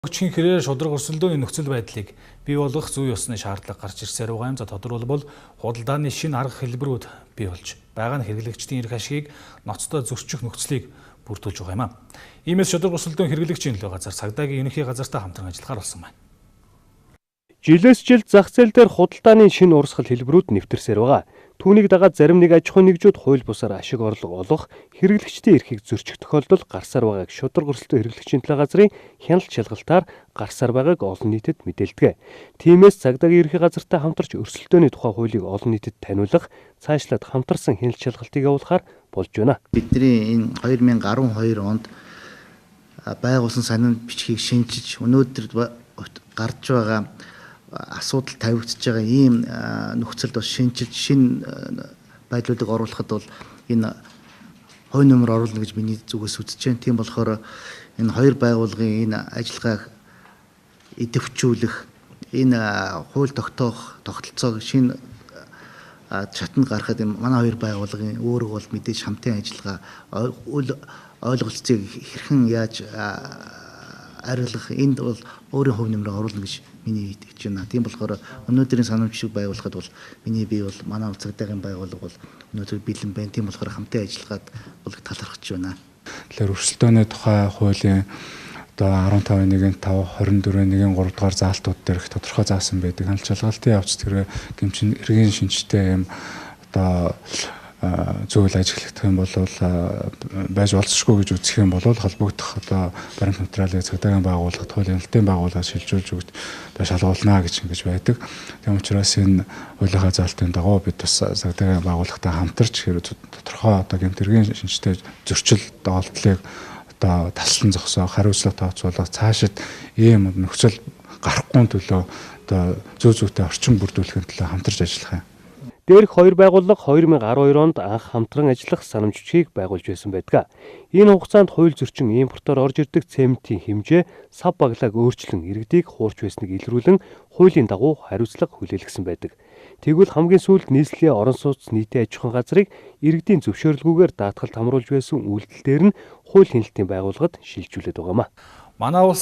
Хүчгийн хэрээр шудраг өрсөлдөөний нөхцөл байдлыг бий болгох зүй ёсны шаардлага гарч ирсээр байгаа юм. За тодорхойлбол худалдааны шинэ арга хэлбэрүүд бий болж байгаа нь хэрэглэгчдийн эрх ашигыг ноцтой зөрчих нөхцөлийг бүрдүүлж байгаа юм а. Иймээс шудраг өрсөлдөөн хэрэглэгчийн нөлөө газар цагдаагийн ерөнхий газартай хамтран ажиллахаар болсон байна. Жилээс жилд зах зээл дээр худалдааны шинэ урсгал хэлбэрүүд нэвтэрсээр байгаа. Түүнийг дагаад зарим нэг аж ахуйн нэгжүүд хууль бусаар ашиг орлого олох, хэрэглэгчдийн эрхийг зөрчих тохиолдол гарсаар байгааг шудраг өрсөлдөөн хэрэглэгчийн талаа газрын хяналт шалгалтаар гарсаар байгааг олон нийтэд мэдээлдэг. Тиймээс цагдаагийн ерөнхий газартай хамтарч өрсөлдөөний тухай хуулийг олон нийтэд таниулах, цаашлаад хамтарсан хяналт шалгалтыг явуулахаар болж байна. Бидний энэ 2012 онд байгуулсан санамж бичгийг шинжиж өнөөдөр гарч байгаа асуудал тавигдж байгаа ийм нөхцөлд бас шинжилж шинэ байдлуудыг оруулахад бол энэ хувь нэмэр оруулна гэж миний зүгээс үзэж байна. Тийм болохоор энэ хоёр байгууллагын энэ ажиллагааг идэвхжүүлэх, энэ хууль тогтоох тогтолцоог шинэ чатанд гаргахад энэ манай хоёр байгууллагын өөрөө бол мэдээж хамтын ажиллагаа ойлголцыг хэрхэн яаж арилгах энд бол өөрийн хувь нэмрээ оруулна гэж миний итгэж байна. Тийм болохоор өнөөдрийн санамж шиг байгуулахад бол миний бие бол манай цагдаагийн байгууллага бол өнөөдөр бэлэн байна. Тийм болохоор хамтын ажиллагаад бол талархаж байна. Тэгэхээр өрсөлдөөний тухай хуулийн одоо 15.1.5 24.1.3 дугаар заалтууд дээр их тодорхой заасан байдаг. Хяналт шалгалтын явц тэр гэмчин эргийн шинжтэй юм одоо зүйл ажиглагдах юм бол байж болцсохгүй гэж үзэх юм бол холбогдох одоо баримт материалыг цагдаагийн байгууллагад хуулийн хяналтын байгууллагад шилжүүлж өгч шалгуулна гэж ингэж байдаг. Тийм учраас энэ хуулийнхаа заалтын дагуу бид бас цагдаагийн байгууллагатай хамтарч тодорхой одоо гэмт эргийн шинжтэй зөрчил доолдлыг одоо таслан зогсоох, хариуцлага тооцоолох, цаашид ийм нөхцөл гарахгүй төлөө одоо зүйтэй орчин бүрдүүлэхин төлөө хамтарч ажиллах юм. Дээрх хоёр байгууллага 2012 онд анх хамтран ажиллах санамж бичгийг байгуулж байсан байдаг. Энэ хугацаанд хууль зөрчин импортоор орж ирдэг цементийн хэмжээ сав баглааг өөрчлөн иргэдийг хуурч байсныг илрүүлэн хуулийн дагуу хариуцлага хүлээлгэсэн байдаг. Тэгвэл хамгийн сүүлд нийслэлийн орон сууц нийтийн аж ахуйн газрыг иргэдийн зөвшөөрлгүйгээр даатгалд хамруулж байсан үйлдэл дээр нь хууль хяналтын байгууллагад шилжүүлээд байгаа юм а. Манай улс